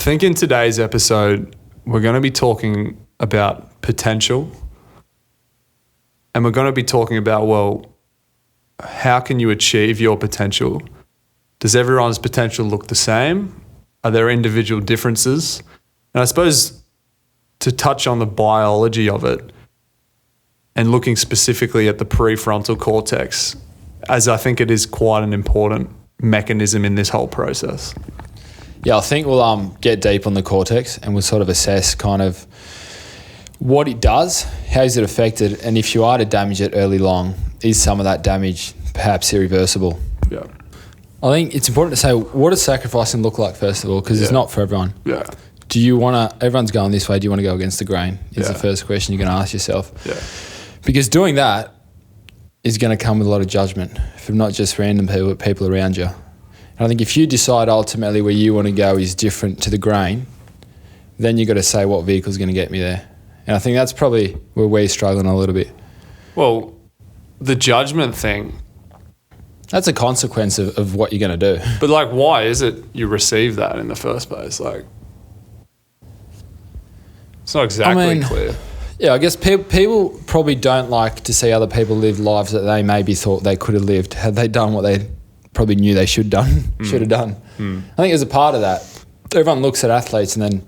think in today's episode, we're going to be talking about potential. And we're going to be talking about, well, how can you achieve your potential? Does everyone's potential look the same? Are there individual differences? And I suppose to touch on the biology of it and looking specifically at the prefrontal cortex, as I think it is quite an important mechanism in this whole process. Yeah, I think we'll get deep on the cortex and we'll sort of assess kind of what it does, how is it affected, and if you are to damage it early long, is some of that damage perhaps irreversible? Yeah. I think it's important to say, what does sacrificing look like, first of all, because it's not for everyone. Yeah. Do you want to, everyone's going this way, do you want to go against the grain? Is Yeah. the first question you're going to ask yourself. Yeah. Because doing that is going to come with a lot of judgment from not just random people, but people around you. And I think if you decide ultimately where you want to go is different to the grain, then you've got to say what vehicle is going to get me there. And I think that's probably where we're struggling a little bit. Well, the judgment thing. That's a consequence of what you're going to do. But like, why is it you receive that in the first place? Like, it's not exactly clear. Yeah, I guess people probably don't like to see other people live lives that they maybe thought they could have lived had they done what they probably knew they should have done. I think as a part of that, everyone looks at athletes and then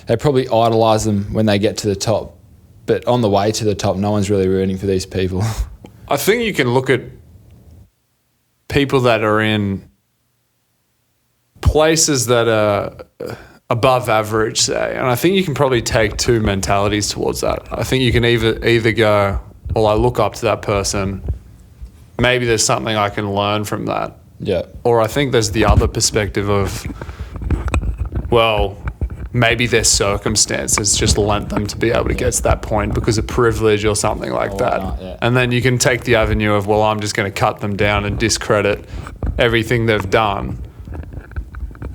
they probably idolise them when they get to the top. But on the way to the top, no one's really rooting for these people. I think you can look at people that are in places that are above average, say, and I think you can probably take two mentalities towards that. I think you can either go, well, I look up to that person, maybe there's something I can learn from that. Yeah. Or I think there's the other perspective of, well, maybe their circumstances just lent them to be able to get to that point because of privilege or something like that. Yeah. And then you can take the avenue of, well, I'm just going to cut them down and discredit everything they've done.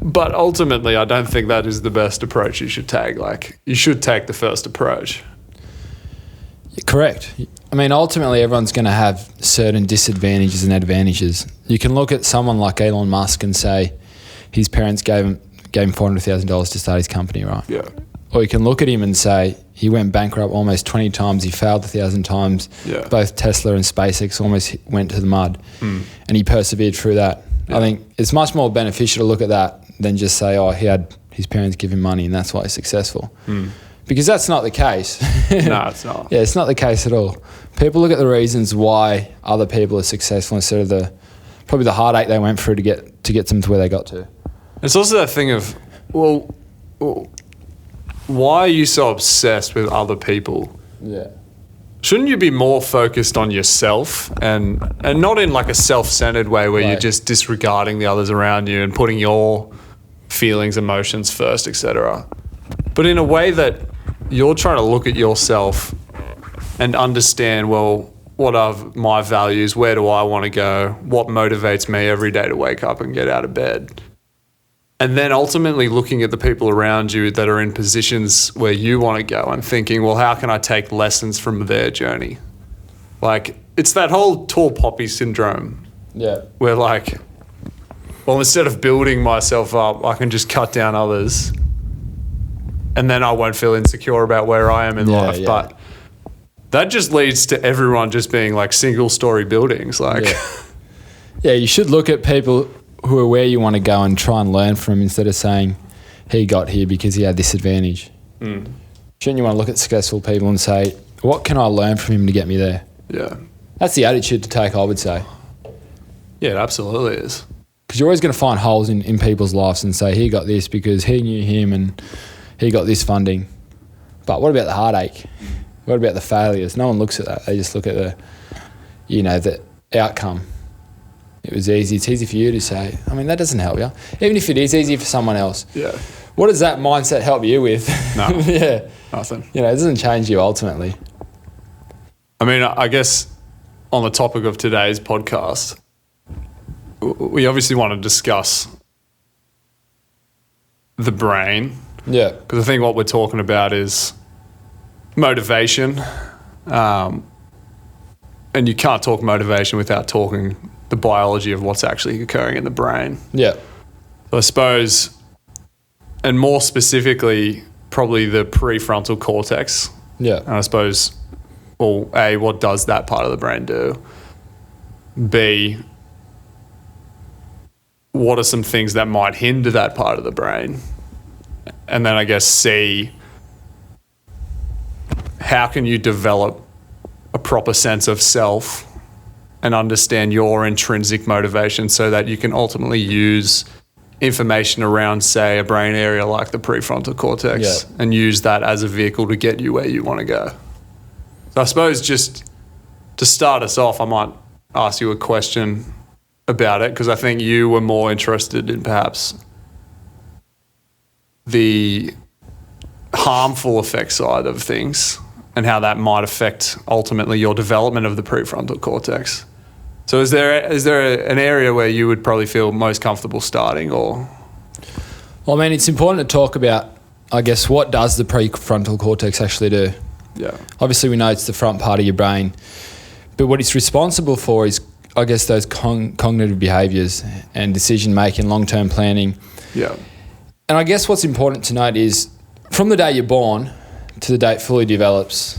But ultimately, I don't think that is the best approach you should take. Like, you should take the first approach. Correct. I mean, ultimately, everyone's going to have certain disadvantages and advantages. You can look at someone like Elon Musk and say his parents gave him $400,000 to start his company, right? Yeah. Or you can look at him and say he went bankrupt almost 20 times, he failed 1,000 times. Yeah. Both Tesla and SpaceX almost went to the mud. And he persevered through that. Yeah. I think it's much more beneficial to look at that than just say, oh, he had his parents give him money and that's why he's successful. Because that's not the case. No, it's not. Yeah, it's not the case at all. People look at the reasons why other people are successful instead of probably the heartache they went through to get them to where they got to. It's also that thing of, well, why are you so obsessed with other people? Yeah. Shouldn't you be more focused on yourself and not in like a self-centered way where you're just disregarding the others around you and putting your feelings, emotions first, etc. But in a way that you're trying to look at yourself and understand, well, what are my values? Where do I want to go? What motivates me every day to wake up and get out of bed? And then ultimately looking at the people around you that are in positions where you want to go and thinking, well, how can I take lessons from their journey? Like, it's that whole tall poppy syndrome. Yeah. Where like, well, instead of building myself up, I can just cut down others and then I won't feel insecure about where I am in life. Yeah. But that just leads to everyone just being like single story buildings. Like, yeah, you should look at people who are where you want to go and try and learn from instead of saying he got here because he had this advantage. Shouldn't you want to look at successful people and say, what can I learn from him to get me there? Yeah. That's the attitude to take, I would say. Yeah, it absolutely is. Because you're always going to find holes in people's lives and say, he got this because he knew him and he got this funding. But what about the heartache? What about the failures? No one looks at that. They just look at the outcome. It was easy. It's easy for you to say. I mean, that doesn't help you. Even if it is easy for someone else. Yeah. What does that mindset help you with? No. Yeah. Nothing. It doesn't change you ultimately. I mean, I guess on the topic of today's podcast, we obviously want to discuss the brain. Yeah. Because I think what we're talking about is motivation. And you can't talk motivation without talking the biology of what's actually occurring in the brain. Yeah. So I suppose and more specifically, probably the prefrontal cortex. Yeah. And I suppose, well, A, what does that part of the brain do? B, what are some things that might hinder that part of the brain? And then I guess C, how can you develop a proper sense of self and understand your intrinsic motivation so that you can ultimately use information around, say, a brain area like the prefrontal cortex and use that as a vehicle to get you where you want to go. So I suppose just to start us off, I might ask you a question about it, because I think you were more interested in perhaps the harmful effect side of things and how that might affect ultimately your development of the prefrontal cortex. So is there an area where you would probably feel most comfortable starting, or? Well, I mean, it's important to talk about, I guess, what does the prefrontal cortex actually do? Yeah. Obviously, we know it's the front part of your brain, but what it's responsible for is, I guess, those cognitive behaviours and decision-making, long-term planning. Yeah. And I guess what's important to note is from the day you're born to the day it fully develops,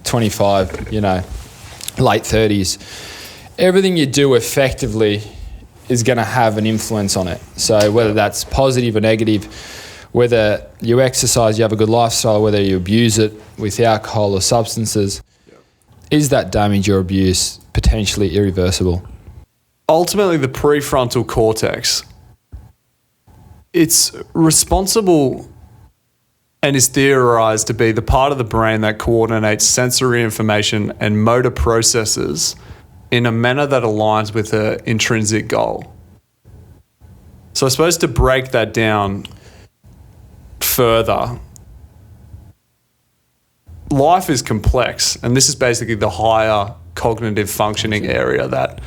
25, late 30s, everything you do effectively is going to have an influence on it. So whether that's positive or negative, whether you exercise, you have a good lifestyle, whether you abuse it with alcohol or substances, is that damage or abuse potentially irreversible? Ultimately, the prefrontal cortex, it's responsible and is theorized to be the part of the brain that coordinates sensory information and motor processes in a manner that aligns with an intrinsic goal. So I suppose to break that down further, life is complex, and this is basically the higher cognitive functioning area that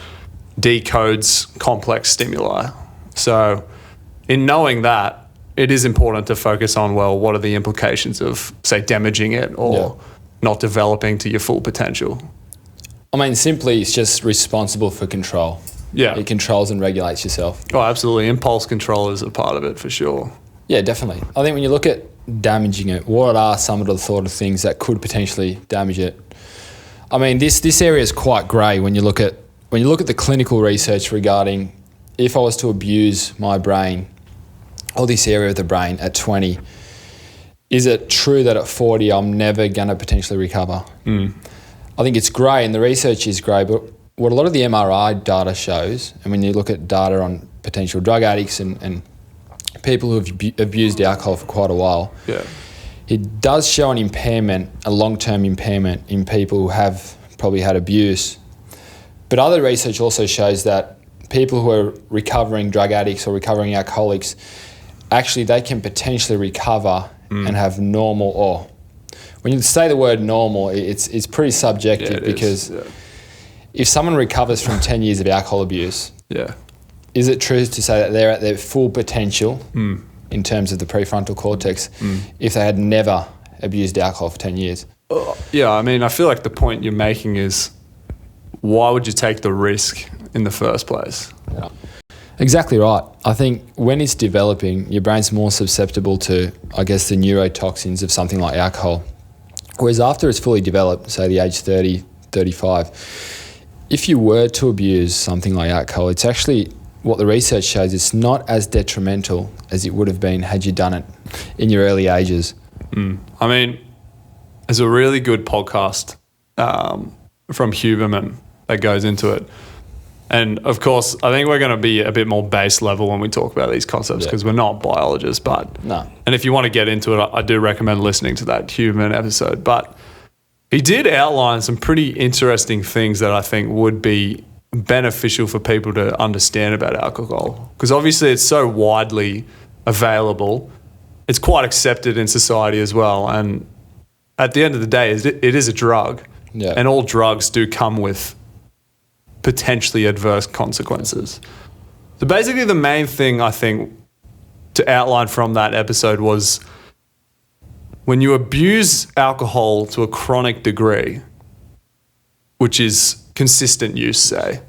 decodes complex stimuli. So in knowing that, it is important to focus on, well, what are the implications of, say, damaging it or not developing to your full potential? I mean, simply, it's just responsible for control. Yeah. It controls and regulates yourself. Oh, absolutely. Impulse control is a part of it for sure. Yeah, definitely. I think when you look at damaging it, what are some of the sort of things that could potentially damage it? I mean, this area is quite grey when you look at the clinical research regarding if I was to abuse my brain or this area of the brain at 20, is it true that at 40 I'm never going to potentially recover? I think it's grey, and the research is grey, but what a lot of the MRI data shows, and when you look at data on potential drug addicts and people who have abused alcohol for quite a while, it does show an impairment, a long-term impairment in people who have probably had abuse. But other research also shows that people who are recovering drug addicts or recovering alcoholics, actually they can potentially recover and have normal, or when you say the word normal, it's pretty subjective, because if someone recovers from 10 years of alcohol abuse, is it true to say that they're at their full potential in terms of the prefrontal cortex if they had never abused alcohol for 10 years? Yeah, I mean, I feel like the point you're making is, why would you take the risk in the first place? Yeah. Exactly right. I think when it's developing, your brain's more susceptible to, I guess, the neurotoxins of something like alcohol. Whereas after it's fully developed, say the age 30, 35, if you were to abuse something like alcohol, it's actually, what the research shows, it's not as detrimental as it would have been had you done it in your early ages. I mean, there's a really good podcast from Huberman that goes into it. And of course, I think we're going to be a bit more base level when we talk about these concepts, because we're not biologists. But and if you want to get into it, I do recommend listening to that Huberman episode. But he did outline some pretty interesting things that I think would be beneficial for people to understand about alcohol, because obviously it's so widely available. It's quite accepted in society as well. And at the end of the day, it is a drug. And all drugs do come with potentially adverse consequences. So basically the main thing I think to outline from that episode was, when you abuse alcohol to a chronic degree, which is consistent use, say,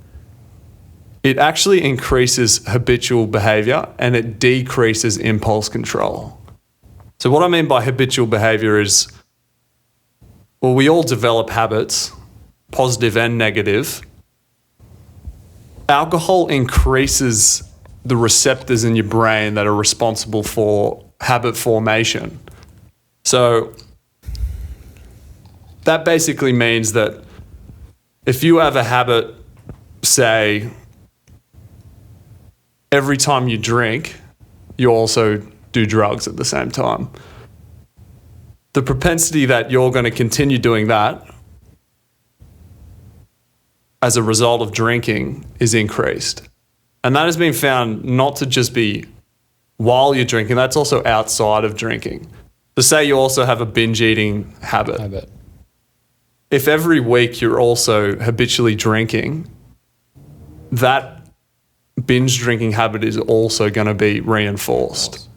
it actually increases habitual behavior and it decreases impulse control. So what I mean by habitual behavior is, well, we all develop habits, positive and negative. Alcohol increases the receptors in your brain that are responsible for habit formation. So that basically means that if you have a habit, say, every time you drink, you also do drugs at the same time, the propensity that you're going to continue doing that as a result of drinking is increased. And that has been found not to just be while you're drinking, that's also outside of drinking. So say you also have a binge eating habit. If every week you're also habitually drinking, that binge drinking habit is also going to be reinforced.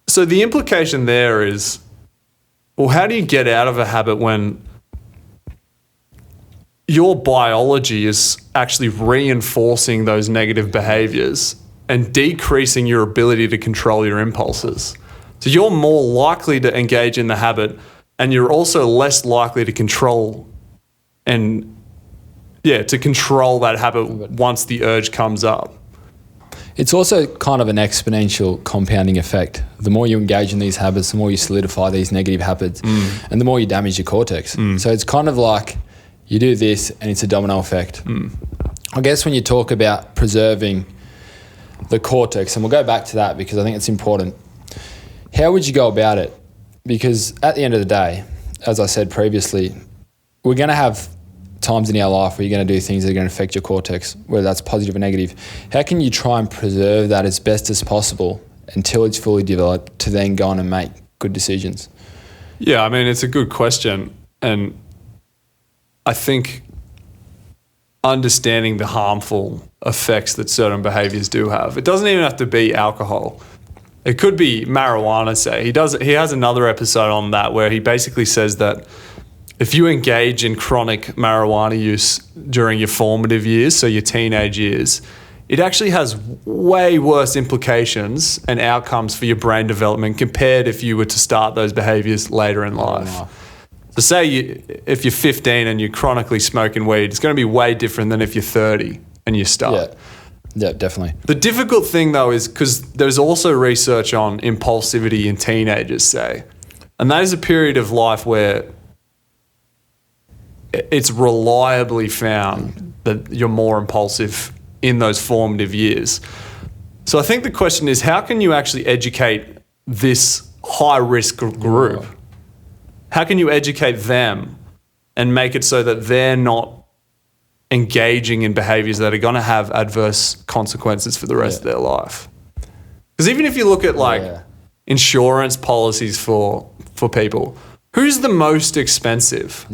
So the implication there is, well, how do you get out of a habit when your biology is actually reinforcing those negative behaviors and decreasing your ability to control your impulses? So you're more likely to engage in the habit, and you're also less likely to control that habit once the urge comes up. It's also kind of an exponential compounding effect. The more you engage in these habits, the more you solidify these negative habits, and the more you damage your cortex. So it's kind of like you do this and it's a domino effect. I guess when you talk about preserving the cortex, and we'll go back to that because I think it's important, how would you go about it? Because at the end of the day, as I said previously, we're going to have times in our life where you're going to do things that are going to affect your cortex, whether that's positive or negative. How can you try and preserve that as best as possible until it's fully developed to then go on and make good decisions? Yeah, I mean, it's a good question. And I think understanding the harmful effects that certain behaviors do have. It doesn't even have to be alcohol. It could be marijuana, say. He has another episode on that where he basically says that if you engage in chronic marijuana use during your formative years, so your teenage years, it actually has way worse implications and outcomes for your brain development compared if you were to start those behaviors later in life. Oh, wow. So say if you're 15 and you're chronically smoking weed, it's going to be way different than if you're 30 and you start. Yeah, definitely. The difficult thing, though, is because there's also research on impulsivity in teenagers, say. And that is a period of life where it's reliably found that you're more impulsive in those formative years. So I think the question is, how can you actually educate this high-risk group? How can you educate them and make it so that they're not engaging in behaviors that are going to have adverse consequences for the rest of their life? Because even if you look at insurance policies for people, who's the most expensive?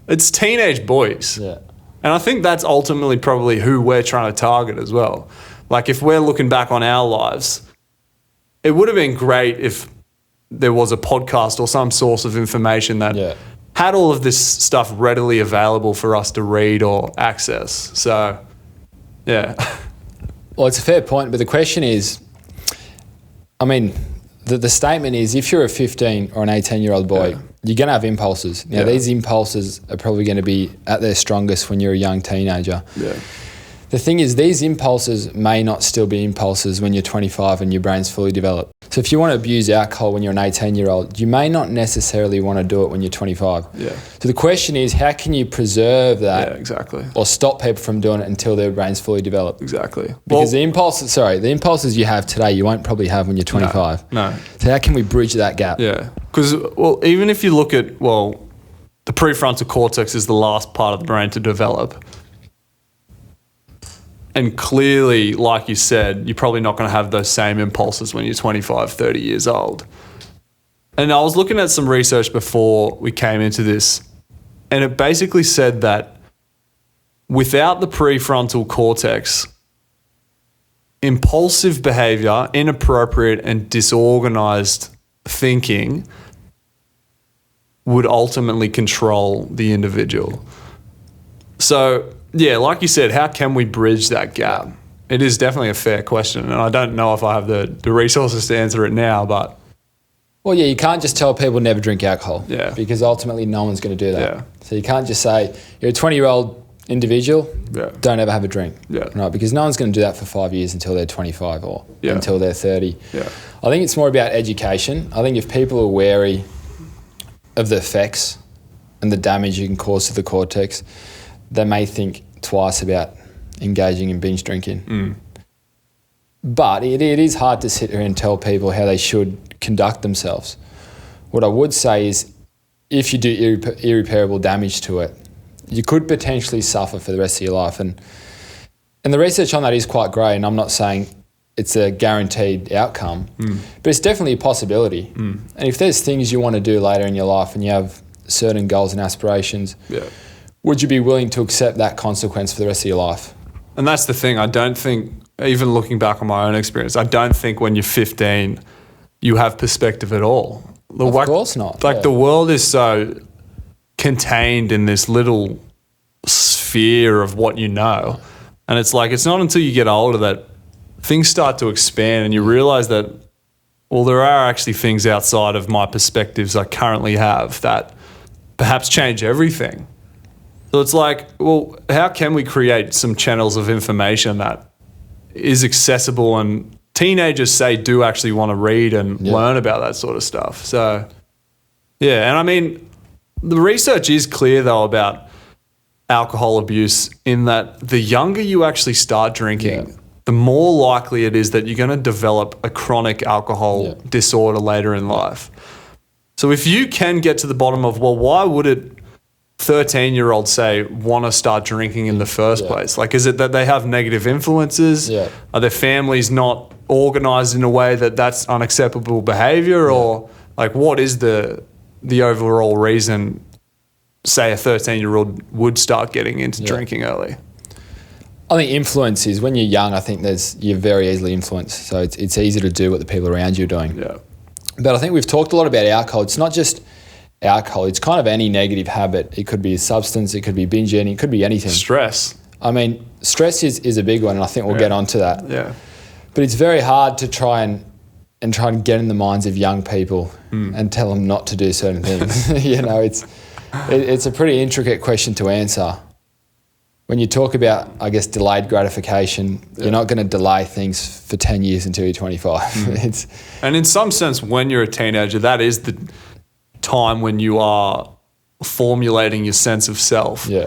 It's teenage boys. And I think that's ultimately probably who we're trying to target as well. Like if we're looking back on our lives, it would have been great if there was a podcast or some source of information that had all of this stuff readily available for us to read or access. So, yeah. Well, it's a fair point, but the question is, I mean, the statement is if you're a 15 or an 18-year-old boy, you're going to have impulses. Now, these impulses are probably going to be at their strongest when you're a young teenager. The thing is, these impulses may not still be impulses when you're 25 and your brain's fully developed. So if you want to abuse alcohol when you're an 18-year-old, you may not necessarily want to do it when you're 25. So the question is, how can you preserve that or stop people from doing it until their brain's fully developed? Because the impulses you have today, you won't probably have when you're 25. No. So how can we bridge that gap? Because, even if you look at, the prefrontal cortex is the last part of the brain to develop. And clearly, like you said, you're probably not going to have those same impulses when you're 25, 30 years old. And I was looking at some research before we came into this, and it basically said that without the prefrontal cortex, impulsive behavior, inappropriate and disorganized thinking would ultimately control the individual. So, like you said, how can we bridge that gap? it is definitely a fair question, and I don't know if I have the resources to answer it now, but Well, yeah, you can't just tell people never drink alcohol. Yeah. Because ultimately no one's going to do that. Yeah. So you can't just say, you're a 20-year-old individual, Yeah. don't ever have a drink. Yeah. Right? Because no one's going to do that for 5 years until they're 25 or Yeah. until they're 30. Yeah. I think it's more about education. I think if people are wary of the effects and the damage you can cause to the cortex, they may think twice about engaging in binge drinking. But it is hard to sit here and tell people how they should conduct themselves. What I would say is if you do irreparable damage to it, you could potentially suffer for the rest of your life. And the research on that is quite great, and I'm not saying it's a guaranteed outcome, but it's definitely a possibility. And if there's things you want to do later in your life and you have certain goals and aspirations, would you be willing to accept that consequence for the rest of your life? And that's the thing. I don't think, even looking back on my own experience, I don't think when you're 15 you have perspective at all. Of course not. Like the world is so contained in this little sphere of what you know. And it's like, it's not until you get older that things start to expand and you realize that, well, there are actually things outside of my perspectives I currently have that perhaps change everything. So it's like, well, how can we create some channels of information that is accessible and teenagers say do actually want to read and learn about that sort of stuff. So, yeah. And I mean, the research is clear though about alcohol abuse in that the younger you actually start drinking, the more likely it is that you're going to develop a chronic alcohol disorder later in life. So if you can get to the bottom of, well, why would it 13-year-olds say want to start drinking in the first place? Like, is it that they have negative influences? Are their families not organized in a way that that's unacceptable behavior? Or like, what is the overall reason, say a 13-year-old would start getting into drinking early? I think influence is, when you're young, I think you're very easily influenced. So it's easy to do what the people around you are doing. Yeah. But I think we've talked a lot about alcohol. It's not just alcohol, it's kind of any negative habit. It could be a substance, it could be binge eating, it could be anything. Stress. I mean, stress is a big one, and I think we'll get onto that. Yeah. But it's very hard to try and get in the minds of young people and tell them not to do certain things. You know, it's a pretty intricate question to answer. When you talk about, I guess, delayed gratification, you're not going to delay things for 10 years until you're 25. And in some sense, when you're a teenager, that is the time when you are formulating your sense of self. Yeah.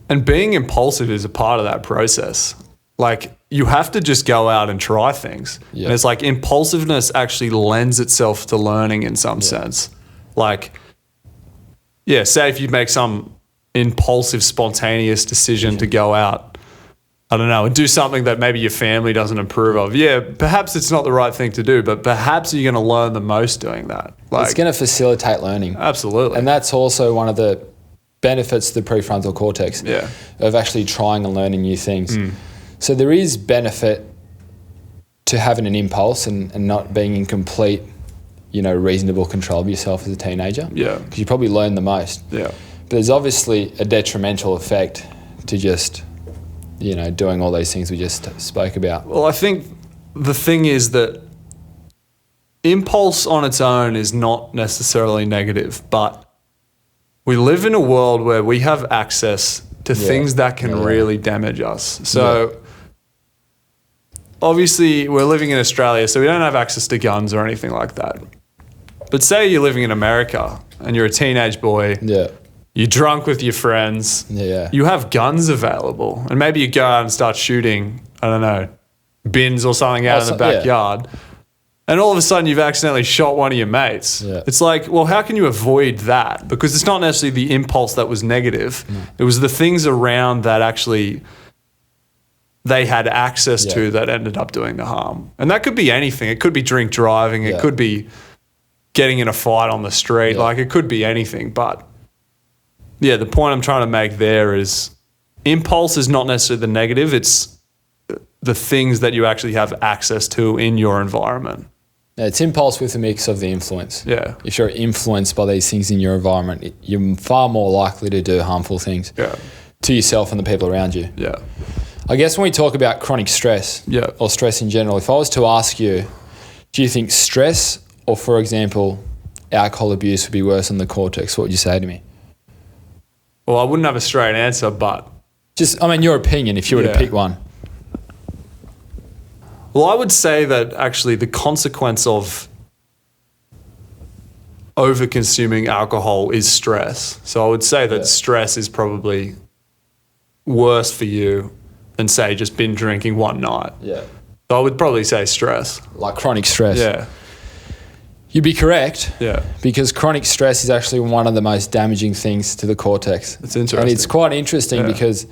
And being impulsive is a part of that process. Like, you have to just go out and try things. Yeah. And it's like impulsiveness actually lends itself to learning in some sense. Like, say if you make some impulsive, spontaneous decision to go out, I don't know, and do something that maybe your family doesn't approve of. Yeah, perhaps it's not the right thing to do, but perhaps you're going to learn the most doing that. Like, it's going to facilitate learning. Absolutely. And that's also one of the benefits of the prefrontal cortex, of actually trying and learning new things. So there is benefit to having an impulse and not being in complete, reasonable control of yourself as a teenager. Yeah. Because you probably learn the most. Yeah. But there's obviously a detrimental effect to just, doing all those things we just spoke about. Well, I think the thing is that impulse on its own is not necessarily negative, but we live in a world where we have access to things that can really damage us. So obviously we're living in Australia, so we don't have access to guns or anything like that. But say you're living in America and you're a teenage boy. Yeah. You're drunk with your friends. Yeah. You have guns available. And maybe you go out and start shooting, I don't know, bins or something out in the backyard. And all of a sudden you've accidentally shot one of your mates. Yeah. It's like, well, how can you avoid that? Because it's not necessarily the impulse that was negative. It was the things around that actually they had access to that ended up doing the harm. And that could be anything. It could be drink driving. It could be getting in a fight on the street. Like, it could be anything. But yeah, the point I'm trying to make there is impulse is not necessarily the negative. It's the things that you actually have access to in your environment. Yeah, it's impulse with a mix of the influence. Yeah. If you're influenced by these things in your environment, you're far more likely to do harmful things to yourself and the people around you. Yeah. I guess when we talk about chronic stress or stress in general, if I was to ask you, do you think stress or, for example, alcohol abuse would be worse on the cortex, what would you say to me? Well, I wouldn't have a straight answer, but... Just, I mean, your opinion, if you were to pick one. Well, I would say that actually the consequence of over-consuming alcohol is stress. So I would say that stress is probably worse for you than, say, just binge drinking one night. Yeah. So I would probably say stress. Like chronic stress. Yeah. You'd be correct. Yeah. Because chronic stress is actually one of the most damaging things to the cortex. It's interesting. And it's quite interesting because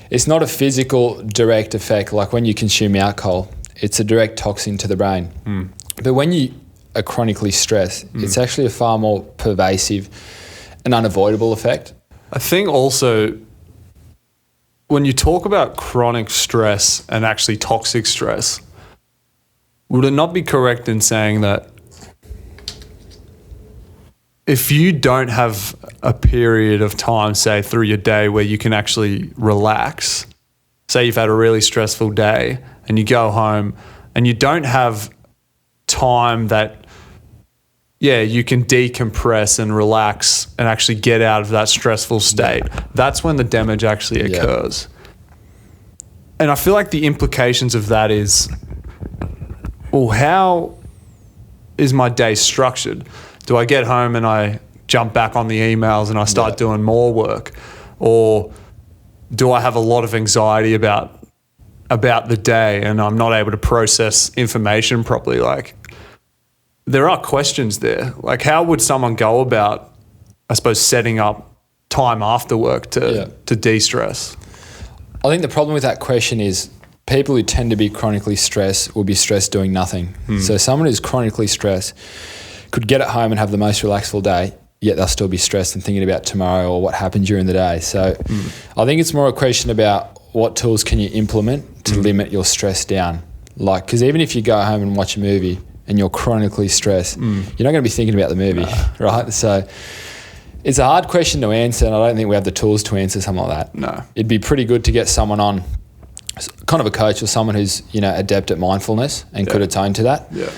it's not a physical direct effect like when you consume alcohol. It's a direct toxin to the brain. But when you are chronically stressed, it's actually a far more pervasive and unavoidable effect. I think also when you talk about chronic stress and actually toxic stress, would it not be correct in saying that if you don't have a period of time, say, through your day where you can actually relax, say you've had a really stressful day and you go home and you don't have time that, you can decompress and relax and actually get out of that stressful state, that's when the damage actually occurs. And I feel like the implications of that is, well, how is my day structured? Do I get home and I jump back on the emails and I start doing more work? Or do I have a lot of anxiety about the day and I'm not able to process information properly? Like, there are questions there. Like, how would someone go about, I suppose, setting up time after work to de-stress? I think the problem with that question is people who tend to be chronically stressed will be stressed doing nothing. So someone who's chronically stressed could get at home and have the most relaxful day, yet they'll still be stressed and thinking about tomorrow or what happened during the day. So I think it's more a question about what tools can you implement to limit your stress down. Like, because even if you go home and watch a movie and you're chronically stressed, you're not going to be thinking about the movie, right? So it's a hard question to answer, and I don't think we have the tools to answer something like that. No. It'd be pretty good to get someone on, kind of a coach or someone who's, adept at mindfulness and could atone to that. Yeah.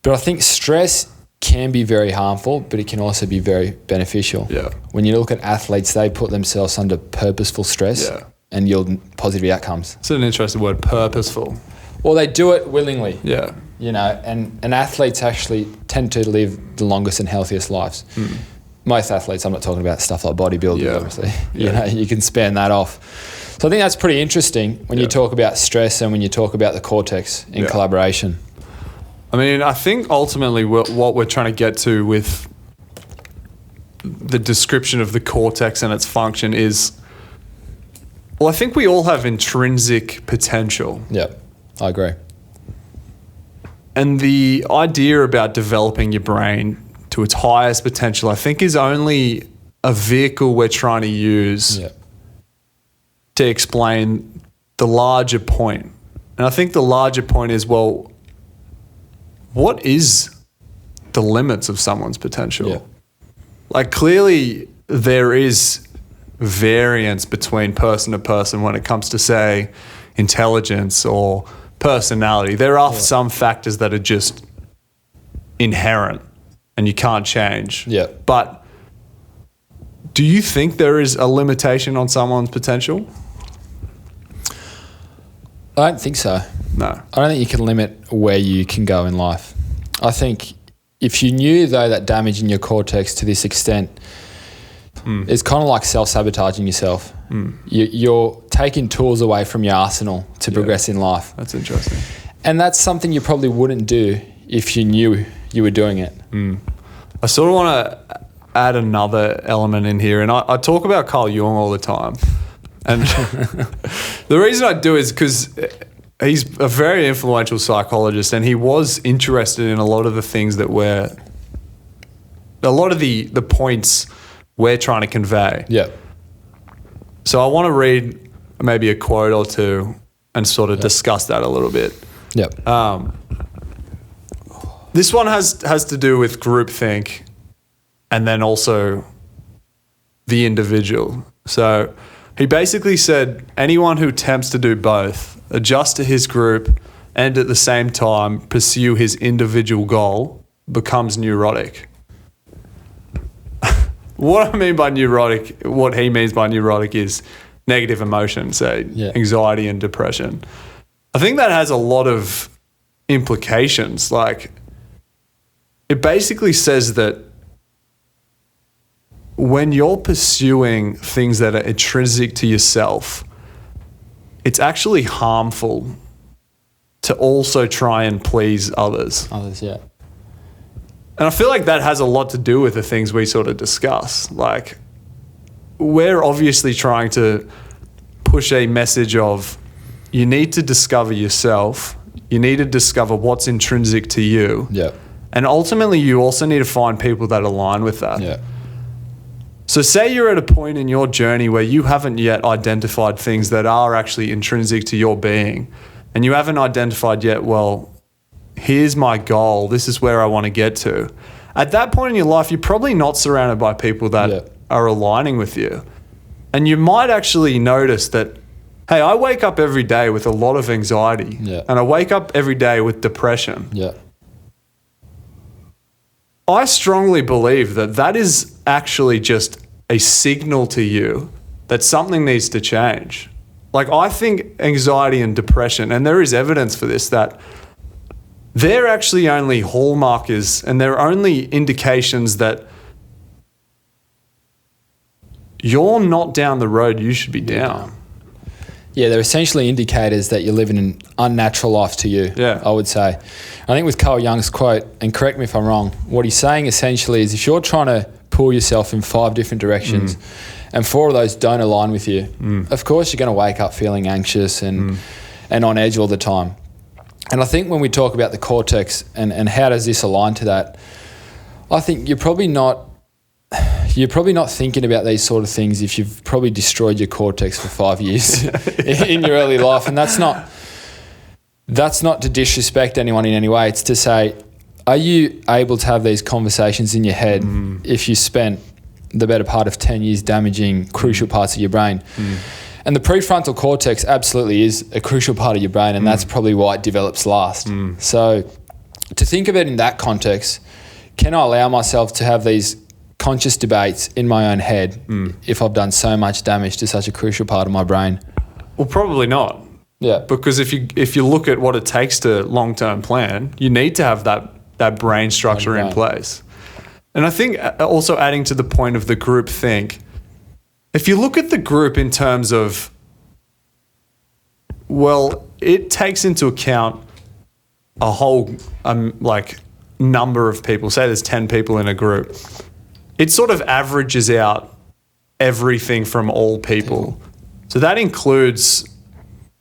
But I think stress can be very harmful, but it can also be very beneficial. Yeah. When you look at athletes, they put themselves under purposeful stress and yield positive outcomes. It's an interesting word, purposeful. Well, they do it willingly. Yeah. And athletes actually tend to live the longest and healthiest lives. Most athletes, I'm not talking about stuff like bodybuilding, obviously. You can span that off. So I think that's pretty interesting when you talk about stress and when you talk about the cortex in collaboration. I mean, I think ultimately what we're trying to get to with the description of the cortex and its function is, well, I think we all have intrinsic potential. Yeah, I agree. And the idea about developing your brain to its highest potential, I think, is only a vehicle we're trying to use to explain the larger point. And I think the larger point is, well, what is the limits of someone's potential? Yeah. Like, clearly there is variance between person to person when it comes to, say, intelligence or personality. There are some factors that are just inherent and you can't change. Yeah. But do you think there is a limitation on someone's potential? I don't think so. No. I don't think you can limit where you can go in life. I think if you knew, though, that damaging your cortex to this extent, it's kind of like self-sabotaging yourself. You're taking tools away from your arsenal to progress in life. That's interesting. And that's something you probably wouldn't do if you knew you were doing it. I sort of want to add another element in here, and I talk about Carl Jung all the time. And the reason I do is because he's a very influential psychologist, and he was interested in a lot of the things that a lot of the points we're trying to convey. Yeah. So I want to read maybe a quote or two and sort of discuss that a little bit. Yep. This one has to do with groupthink and then also the individual. So He basically said anyone who attempts to do both, adjust to his group and at the same time pursue his individual goal, becomes neurotic. What I mean by neurotic, what he means by neurotic is negative emotion, say anxiety and depression. I think that has a lot of implications. Like, it basically says that when you're pursuing things that are intrinsic to yourself, it's actually harmful to also try and please others. Yeah. And I feel like that has a lot to do with the things we sort of discuss. Like, we're obviously trying to push a message of you need to discover yourself. You need to discover what's intrinsic to you. Yeah. And ultimately, you also need to find people that align with that. Yeah. So say you're at a point in your journey where you haven't yet identified things that are actually intrinsic to your being, and you haven't identified yet, well, here's my goal, this is where I want to get to. At that point in your life, you're probably not surrounded by people that are aligning with you. And you might actually notice that, hey, I wake up every day with a lot of anxiety, and I wake up every day with depression. Yeah. I strongly believe that that is actually just a signal to you that something needs to change. Like, I think anxiety and depression, and there is evidence for this, that they're actually only hallmarkers and they're only indications that you're not down the road you should be down. Yeah, they're essentially indicators that you're living an unnatural life to you, I would say. I think with Carl Jung's quote, and correct me if I'm wrong, what he's saying essentially is if you're trying to pull yourself in 5 different directions and 4 of those don't align with you, of course you're going to wake up feeling anxious and on edge all the time. And I think when we talk about the cortex and how does this align to that, I think you're probably not thinking about these sort of things if you've probably destroyed your cortex for 5 years in your early life. And that's not to disrespect anyone in any way. It's to say, are you able to have these conversations in your head if you spent the better part of 10 years damaging crucial parts of your brain? And the prefrontal cortex absolutely is a crucial part of your brain, and that's probably why it develops last. So to think of it in that context, can I allow myself to have these conscious debates in my own head if I've done so much damage to such a crucial part of my brain? Well, probably not. Yeah. Because if you look at what it takes to long-term plan, you need to have that brain structure in place. And I think also adding to the point of the group think, if you look at the group in terms of, well, it takes into account a whole number of people. Say there's 10 people in a group. It sort of averages out everything from all people. So that includes,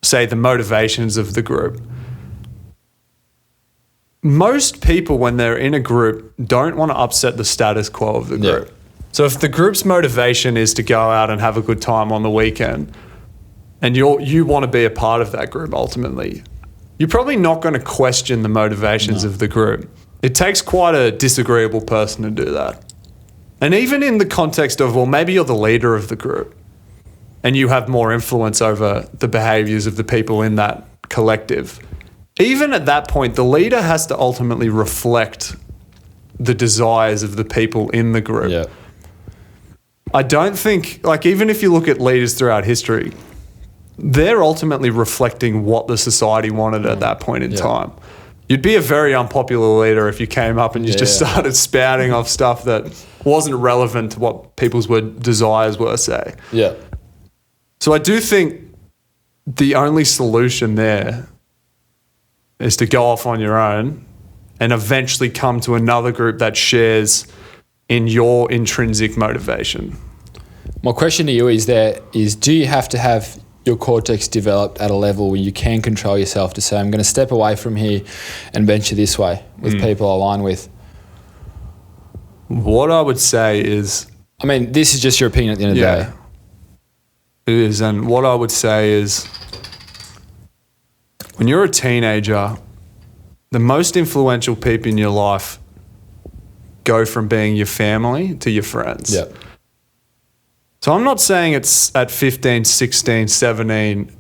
say, the motivations of the group. Most people, when they're in a group, don't want to upset the status quo of the group. Yeah. So if the group's motivation is to go out and have a good time on the weekend, and you want to be a part of that group ultimately, you're probably not going to question the motivations of the group. It takes quite a disagreeable person to do that. And even in the context of, well, maybe you're the leader of the group and you have more influence over the behaviors of the people in that collective. Even at that point, the leader has to ultimately reflect the desires of the people in the group. Yeah. I don't think, even if you look at leaders throughout history, they're ultimately reflecting what the society wanted at that point in time. You'd be a very unpopular leader if you came up and you just started spouting off stuff that wasn't relevant to what people's desires were, say. Yeah. So I do think the only solution there is to go off on your own and eventually come to another group that shares in your intrinsic motivation. My question to you is do you have to have your cortex developed at a level where you can control yourself to say, I'm going to step away from here and venture this way with people I align with? What I would say is... I mean, this is just your opinion at the end of the day. It is. And what I would say is when you're a teenager, the most influential people in your life go from being your family to your friends. Yep. So I'm not saying it's at 15, 16, 17.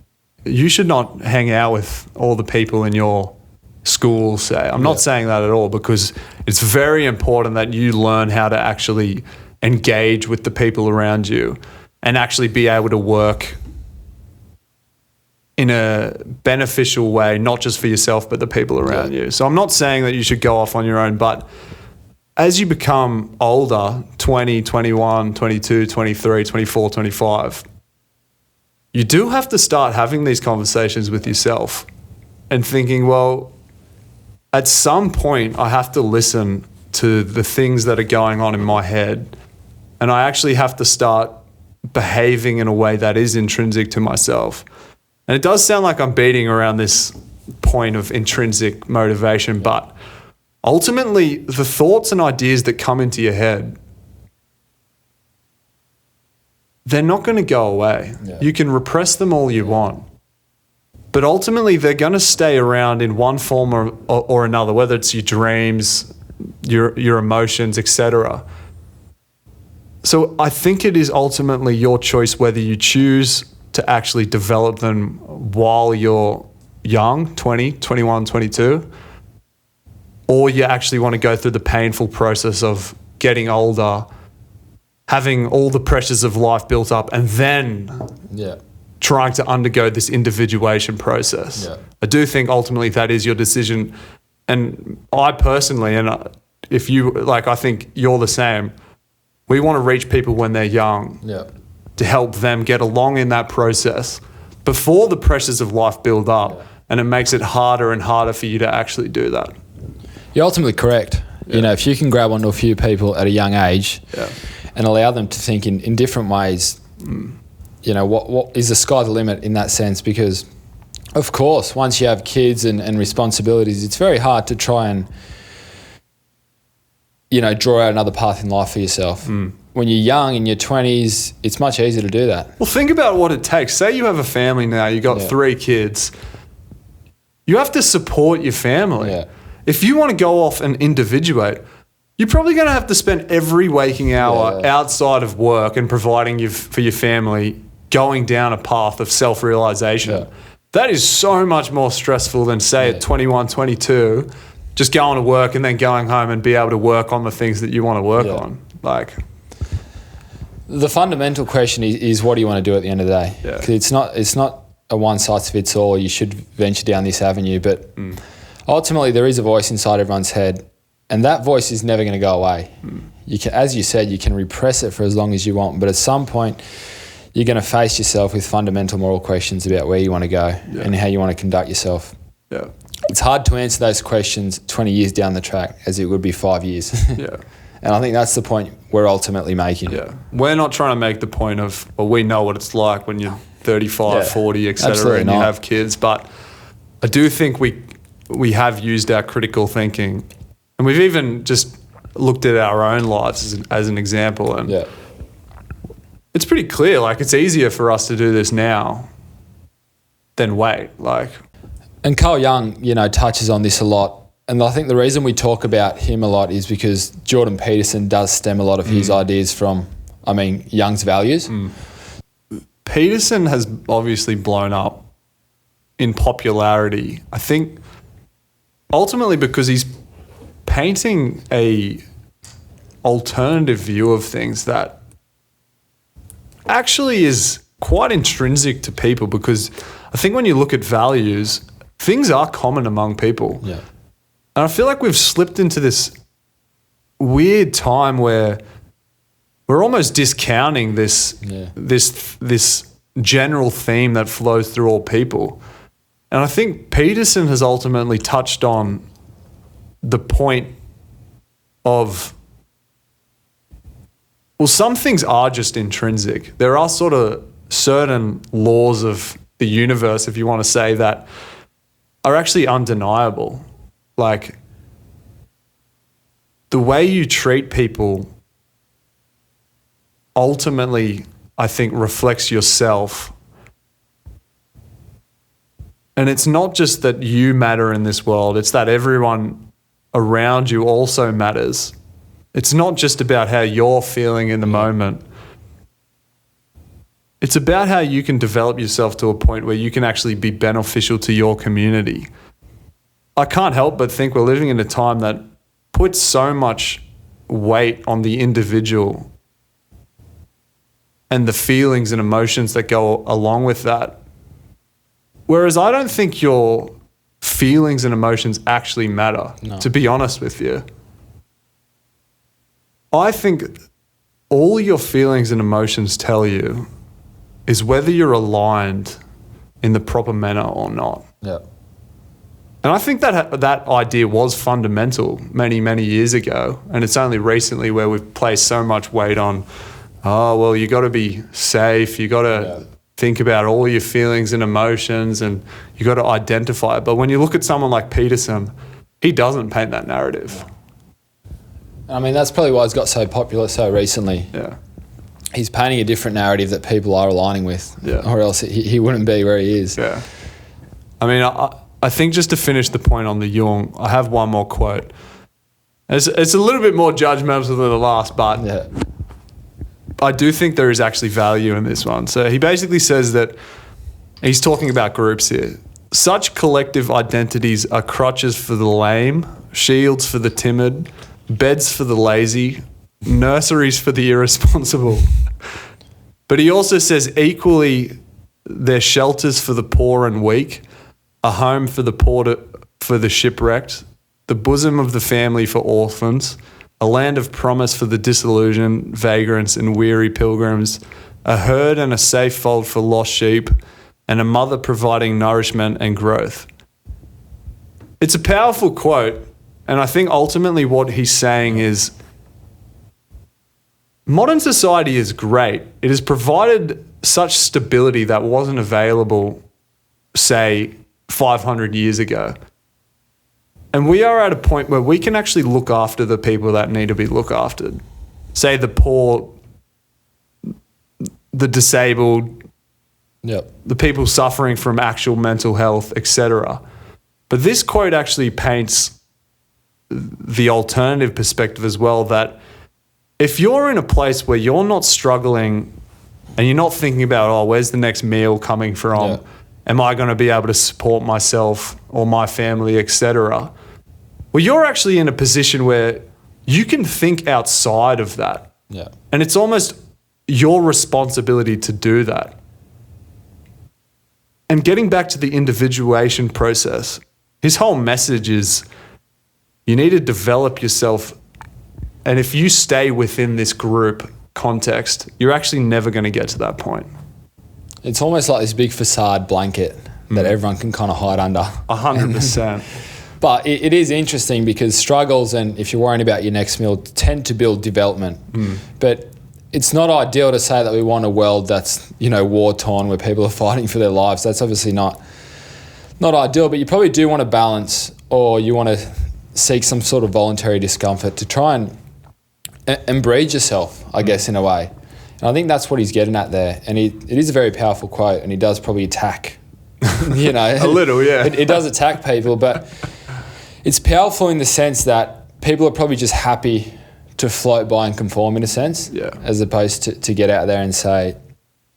You should not hang out with all the people in your school, say. I'm not saying that at all, because it's very important that you learn how to actually engage with the people around you and actually be able to work in a beneficial way, not just for yourself, but the people around you. So I'm not saying that you should go off on your own, but as you become older, 20, 21, 22, 23, 24, 25, you do have to start having these conversations with yourself and thinking, well, at some point I have to listen to the things that are going on in my head, and I actually have to start behaving in a way that is intrinsic to myself. And it does sound like I'm beating around this point of intrinsic motivation, but ultimately, the thoughts and ideas that come into your head, they're not going to go away. Yeah. You can repress them all you want, but ultimately they're going to stay around in one form or another, whether it's your dreams, your emotions, etc. So I think it is ultimately your choice whether you choose to actually develop them while you're young, 20, 21, 22, or you actually want to go through the painful process of getting older, having all the pressures of life built up, and then trying to undergo this individuation process. Yeah. I do think ultimately that is your decision. And I personally, and if you, like, I think you're the same, we want to reach people when they're young to help them get along in that process before the pressures of life build up, and it makes it harder and harder for you to actually do that. You're ultimately correct. Yeah. You know, if you can grab onto a few people at a young age and allow them to think in different ways, you know, what is the sky the limit in that sense? Because, of course, once you have kids and responsibilities, it's very hard to try and, you know, draw out another path in life for yourself. When you're young, in your 20s, it's much easier to do that. Well, think about what it takes. Say you have a family now, you got 3 kids. You have to support your family. Yeah. If you want to go off and individuate, you're probably going to have to spend every waking hour outside of work and providing you for your family, going down a path of self-realization. Yeah. That is so much more stressful than, say, at 21, 22, just going to work and then going home and be able to work on the things that you want to work on. Like, the fundamental question is what do you want to do at the end of the day? Yeah. 'Cause it's not a one-size-fits-all. You should venture down this avenue, but ultimately there is a voice inside everyone's head, and that voice is never going to go away. You can, as you said, you can repress it for as long as you want, but at some point you're going to face yourself with fundamental moral questions about where you want to go and how you want to conduct yourself. Yeah. It's hard to answer those questions 20 years down the track as it would be 5 years. And I think that's the point we're ultimately making. Yeah. We're not trying to make the point of, well, we know what it's like when you're 35, 40, etc., and you have kids, but I do think we have used our critical thinking, and we've even just looked at our own lives as an example, and it's pretty clear, like, it's easier for us to do this now than wait. And Carl Jung, you know, touches on this a lot. And I think the reason we talk about him a lot is because Jordan Peterson does stem a lot of his ideas from, Jung's values. Peterson has obviously blown up in popularity, I think, ultimately because he's painting a alternative view of things that actually is quite intrinsic to people, because I think when you look at values, things are common among people. Yeah. And I feel like we've slipped into this weird time where we're almost discounting this general theme that flows through all people. And I think Peterson has ultimately touched on the point of, well, some things are just intrinsic. There are sort of certain laws of the universe, if you want to say, that are actually undeniable. Like, the way you treat people ultimately, I think, reflects yourself. And it's not just that you matter in this world, it's that everyone around you also matters. It's not just about how you're feeling in the moment. It's about how you can develop yourself to a point where you can actually be beneficial to your community. I can't help but think we're living in a time that puts so much weight on the individual and the feelings and emotions that go along with that. Whereas I don't think your feelings and emotions actually matter, to be honest with you. I think all your feelings and emotions tell you is whether you're aligned in the proper manner or not. Yeah. And I think that idea was fundamental many, many years ago. And it's only recently where we've placed so much weight on, oh, well, you got to be safe. You got to think about all your feelings and emotions, and you got to identify it. But when you look at someone like Peterson, he doesn't paint that narrative. I mean, that's probably why he's got so popular so recently. Yeah. He's painting a different narrative that people are aligning with, or else he wouldn't be where he is. Yeah. I mean, I think just to finish the point on the Jung, I have one more quote. It's a little bit more judgmental than the last, but I do think there is actually value in this one. So he basically says that he's talking about groups here. Such collective identities are crutches for the lame, shields for the timid, beds for the lazy, nurseries for the irresponsible. But he also says equally they're shelters for the poor and weak, a home for the poor for the shipwrecked, the bosom of the family for orphans, a land of promise for the disillusioned, vagrants and weary pilgrims, a herd and a safe fold for lost sheep, and a mother providing nourishment and growth. It's a powerful quote, and I think ultimately what he's saying is modern society is great. It has provided such stability that wasn't available, say, 500 years ago. And we are at a point where we can actually look after the people that need to be looked after. Say the poor, the disabled, the people suffering from actual mental health, etc. But this quote actually paints the alternative perspective as well, that if you're in a place where you're not struggling and you're not thinking about, oh, where's the next meal coming from? Am I going to be able to support myself or my family, etc.? Well, you're actually in a position where you can think outside of that. Yeah. And it's almost your responsibility to do that. And getting back to the individuation process, his whole message is you need to develop yourself. And if you stay within this group context, you're actually never going to get to that point. It's almost like this big facade blanket that everyone can kind of hide under. 100%. But it is interesting because struggles, and if you're worrying about your next meal, tend to build development. But it's not ideal to say that we want a world that's, war-torn, where people are fighting for their lives. That's obviously not ideal, but you probably do want to balance, or you want to seek some sort of voluntary discomfort to try and breed yourself, I guess, in a way. And I think that's what he's getting at there. And it is a very powerful quote, and he does probably attack, a little, yeah. It does attack people, but it's powerful in the sense that people are probably just happy to float by and conform in a sense, as opposed to get out there and say,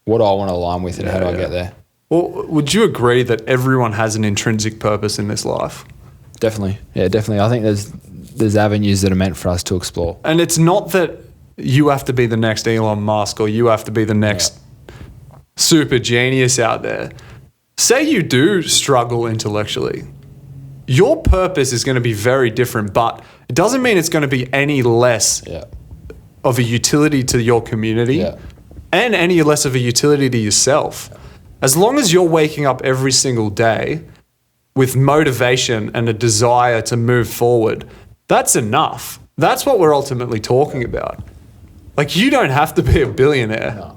what do I want to align with and how do I get there? Well, would you agree that everyone has an intrinsic purpose in this life? Definitely. Yeah, definitely. I think there's avenues that are meant for us to explore. And it's not that you have to be the next Elon Musk or you have to be the next super genius out there. Say you do struggle intellectually. Your purpose is going to be very different, but it doesn't mean it's going to be any less of a utility to your community and any less of a utility to yourself. As long as you're waking up every single day with motivation and a desire to move forward, that's enough. That's what we're ultimately talking about. Like, you don't have to be a billionaire.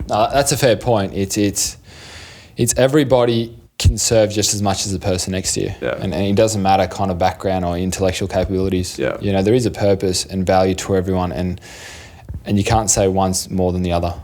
No, that's a fair point. It's everybody can serve just as much as the person next to you. And it doesn't matter kind of background or intellectual capabilities. There is a purpose and value to everyone, and you can't say one's more than the other.